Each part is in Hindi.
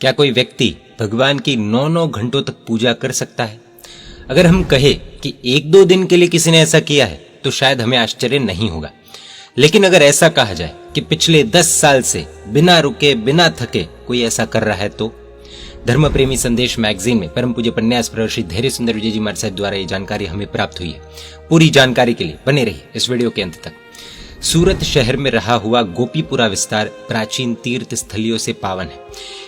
क्या कोई व्यक्ति भगवान की 9-9 घंटों तक पूजा कर सकता है? अगर हम कहें कि 1-2 दिन के लिए किसी ने ऐसा किया है तो शायद हमें आश्चर्य नहीं होगा। लेकिन अगर ऐसा कहा जाए कि पिछले 10 साल से बिना रुके बिना थके कोई ऐसा कर रहा है तो धर्म प्रेमी संदेश मैगजीन में परम पूज्य पन्यास प्रवर्षित धैर्य सुंदर विजय जी महाराज साहब द्वारा ये जानकारी हमें प्राप्त हुई है। पूरी जानकारी के लिए बने रहिए इस वीडियो के अंत तक। सूरत शहर में रहा हुआ गोपीपुरा विस्तार प्राचीन तीर्थ स्थलियों से पावन है।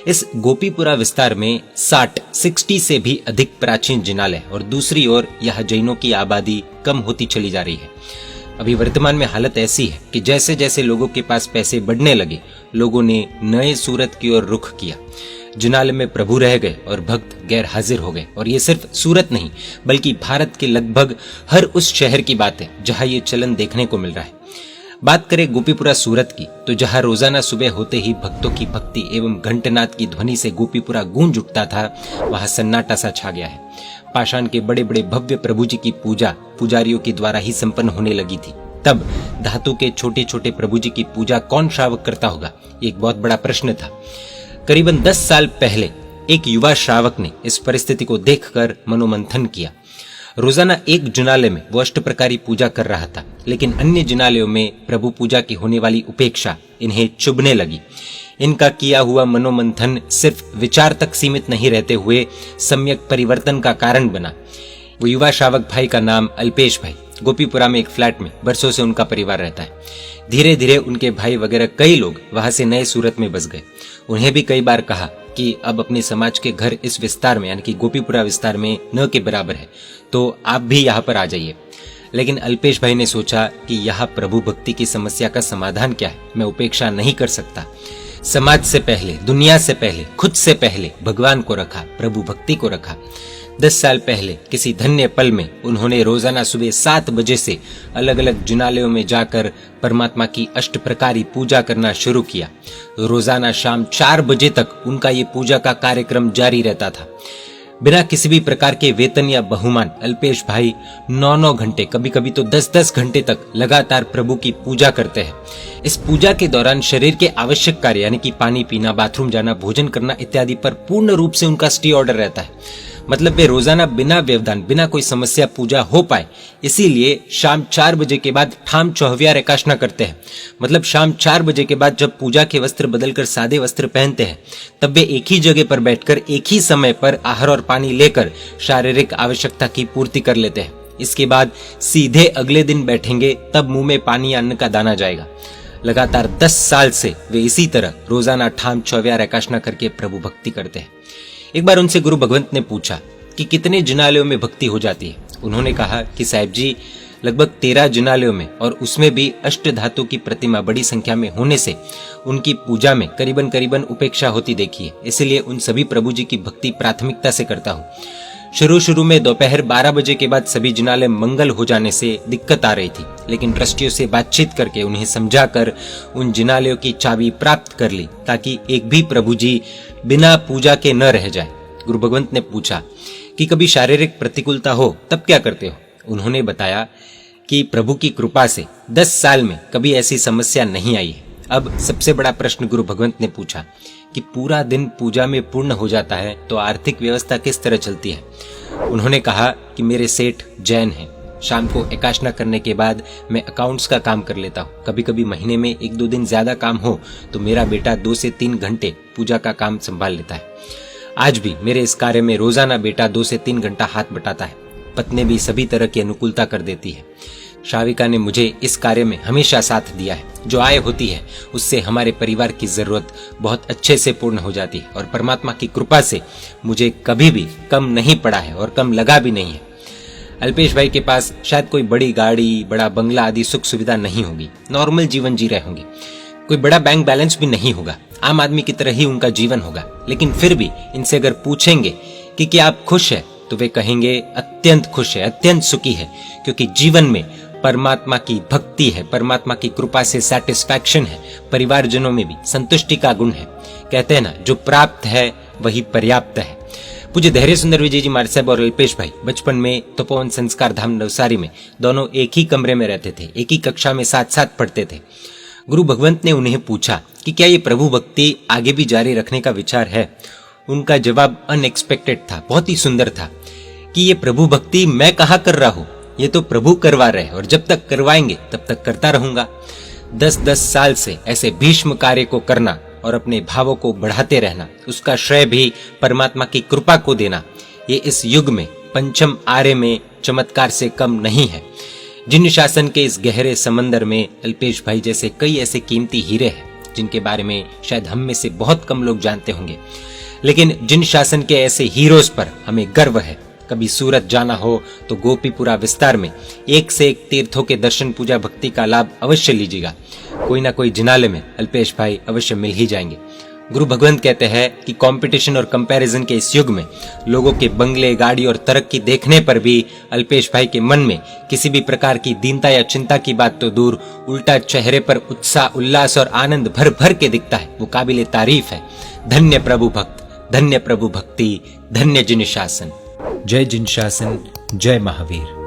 इस गोपीपुरा विस्तार में 60 से भी अधिक प्राचीन जिनालय और दूसरी ओर यह जैनों की आबादी कम होती चली जा रही है। अभी वर्तमान में हालत ऐसी है कि जैसे जैसे लोगों के पास पैसे बढ़ने लगे, लोगों ने नए सूरत की ओर रुख किया। जिनालय में प्रभु रह गए और भक्त गैर हाजिर हो गए। और ये सिर्फ सूरत नहीं बल्कि भारत के लगभग हर उस शहर की बात है जहां ये चलन देखने को मिल रहा है। बात करें गोपीपुरा सूरत की तो जहां रोजाना सुबह होते ही भक्तों की भक्ति एवं घंटनाद की ध्वनि से गोपीपुरा गूंज उठता था, वहां सन्नाटा सा छा गया है। पाषाण के बड़े बड़े भव्य प्रभु जी की पूजा पुजारियों के द्वारा ही संपन्न होने लगी थी। तब धातु के छोटे छोटे प्रभु जी की पूजा कौन श्रावक करता होगा, एक बहुत बड़ा प्रश्न था। करीबन 10 साल पहले एक युवा श्रावक ने इस परिस्थिति को देखकर मनोमंथन किया। रोजाना एक जिनालय में वो अष्टप्रकारी पूजा कर रहा था, लेकिन अन्य जिनालयों में प्रभु पूजा की होने वाली उपेक्षा इन्हें चुभने लगी। इनका किया हुआ मनोमंथन सिर्फ विचार तक सीमित नहीं रहते हुए सम्यक परिवर्तन का कारण बना। वो युवा श्रावक भाई का नाम अल्पेश भाई। गोपीपुरा में एक फ्लैट में बरसों से उनका परिवार रहता है। धीरे धीरे उनके भाई वगैरह कई लोग वहां से नए सूरत में बस गए। उन्हें भी कई बार कहा कि अब अपने समाज के घर इस विस्तार में यानी कि गोपीपुरा विस्तार में न के बराबर है, तो आप भी यहाँ पर आ जाइए। लेकिन अल्पेश भाई ने सोचा कि यहाँ प्रभु भक्ति की समस्या का समाधान क्या है, मैं उपेक्षा नहीं कर सकता। समाज से पहले, दुनिया से पहले, खुद से पहले भगवान को रखा, प्रभु भक्ति को रखा। 10 साल पहले किसी धन्य पल में उन्होंने रोजाना सुबह 7 बजे से अलग अलग जिनालयों में जाकर परमात्मा की अष्टप्रकारी पूजा करना शुरू किया। रोजाना शाम 4 बजे तक उनका ये पूजा का कार्यक्रम जारी रहता था। बिना किसी भी प्रकार के वेतन या बहुमान अल्पेश भाई 9-9 घंटे, कभी कभी तो 10-10 घंटे तक लगातार प्रभु की पूजा करते हैं। इस पूजा के दौरान शरीर के आवश्यक कार्य यानी कि पानी पीना, बाथरूम जाना, भोजन करना इत्यादि पर पूर्ण रूप से उनका स्टे ऑर्डर रहता है। मतलब वे रोजाना बिना व्यवधान, बिना कोई समस्या पूजा हो पाए, इसीलिए शाम 4 बजे के बाद ठाम चौहविया रेकाशना करते हैं। मतलब शाम 4 बजे के बाद जब पूजा के वस्त्र बदलकर सादे वस्त्र पहनते हैं, तब वे एक ही जगह पर बैठकर एक ही समय पर आहार और पानी लेकर शारीरिक आवश्यकता की पूर्ति कर लेते हैं। इसके बाद सीधे अगले दिन बैठेंगे, तब मुंह में पानी या अन्न का दाना जाएगा। लगातार 10 साल से वे इसी तरह रोजाना ठाम चौहविया रेकाशना करके प्रभु भक्ति करते हैं। एक बार उनसे गुरु भगवंत ने पूछा कि कितने जिनालयों में भक्ति हो जाती है। उन्होंने कहा कि साहिब जी, लगभग 13 जिनालयों में, और उसमें भी अष्ट धातु की प्रतिमा बड़ी संख्या में होने से उनकी पूजा में करीबन उपेक्षा होती देखी है। इसलिए उन सभी प्रभु जी की भक्ति प्राथमिकता से करता हूँ। शुरू में दोपहर 12 बजे के बाद सभी जिनालय मंगल हो जाने से दिक्कत आ रही थी, लेकिन ट्रस्टियों से बातचीत करके उन्हें समझाकर उन जिनालयों की चाबी प्राप्त कर ली ताकि एक भी प्रभु जी बिना पूजा के न रह जाए। गुरु भगवंत ने पूछा कि कभी शारीरिक प्रतिकूलता हो तब क्या करते हो? उन्होंने बताया कि प्रभु की कृपा से 10 साल में कभी ऐसी समस्या नहीं आई है। अब सबसे बड़ा प्रश्न गुरु भगवंत ने पूछा कि पूरा दिन पूजा में पूर्ण हो जाता है तो आर्थिक व्यवस्था किस तरह चलती है? उन्होंने कहा कि मेरे सेठ जैन हैं। शाम को एकाशना करने के बाद मैं अकाउंट्स का काम कर लेता हूँ। कभी कभी महीने में 1-2 दिन ज्यादा काम हो तो मेरा बेटा 2 से 3 घंटे पूजा का काम संभाल लेता है। आज भी मेरे इस कार्य में रोजाना बेटा 2 से 3 घंटा हाथ बटाता है। पत्नी भी सभी तरह की अनुकूलता कर देती है। श्राविका ने मुझे इस कार्य में हमेशा साथ दिया है। जो आय होती है उससे हमारे परिवार की जरूरत बहुत अच्छे से पूर्ण हो जाती है और परमात्मा की कृपा से मुझे कभी भी कम नहीं पड़ा है और कम लगा भी नहीं है। अल्पेश भाई के पास शायद कोई बड़ी गाड़ी, बड़ा बंगला आदि सुख सुविधा नहीं होगी, नॉर्मल जीवन जी रहे होंगे। कोई बड़ा बैंक बैलेंस भी नहीं होगा, आम आदमी की तरह ही उनका जीवन होगा। लेकिन फिर भी इनसे अगर पूछेंगे कि क्या आप खुश है, तो वे कहेंगे अत्यंत खुश है, अत्यंत सुखी है, क्योंकि जीवन में परमात्मा की भक्ति है, परमात्मा की कृपा से सैटिस्फैक्शन है, परिवारजनों में भी संतुष्टि का गुण है। कहते हैं ना, जो प्राप्त है वही पर्याप्त है। पूज्य धैर्य सुंदर विजय जी महाराज साहब और अल्पेश भाई बचपन में तपोवन संस्कार धाम नवसारी में दोनों एक ही कमरे में रहते थे, एक ही कक्षा में साथ साथ पढ़ते थे। गुरु भगवंत ने उन्हें पूछा कि क्या ये प्रभु भक्ति आगे भी जारी रखने का विचार है? उनका जवाब अनएक्सपेक्टेड था, बहुत ही सुंदर था कि ये प्रभु भक्ति मैं कहाँ कर रहा हूं, ये तो प्रभु करवा रहे हैं और जब तक करवाएंगे तब तक करता रहूंगा। 10-10 साल से ऐसे भीष्म कार्य को करना और अपने भावों को बढ़ाते रहना, उसका श्रेय भी परमात्मा की कृपा को देना, ये इस युग में पंचम आर्य में चमत्कार से कम नहीं है। जिन शासन के इस गहरे समंदर में अल्पेश भाई जैसे कई ऐसे कीमती हीरे हैं जिनके बारे में शायद हम में से बहुत कम लोग जानते होंगे, लेकिन जिन शासन के ऐसे हीरोज पर हमें गर्व है। कभी सूरत जाना हो तो गोपीपुरा विस्तार में एक से एक तीर्थों के दर्शन पूजा भक्ति का लाभ अवश्य लीजिएगा। कोई ना कोई जिनाले में अल्पेश भाई अवश्य मिल ही जाएंगे। गुरु भगवंत कहते हैं कि कंपटीशन और कंपैरिजन के इस युग में लोगों के बंगले, गाड़ी और तरक्की देखने पर भी अल्पेश भाई के मन में किसी भी प्रकार की दीनता या चिंता की बात तो दूर, उल्टा चेहरे पर उत्साह, उल्लास और आनंद भर भर के दिखता है। वो काबिले तारीफ है। धन्य प्रभु भक्त, धन्य प्रभु भक्ति, धन्य जिन शासन। जय जिन शासन, जय महावीर।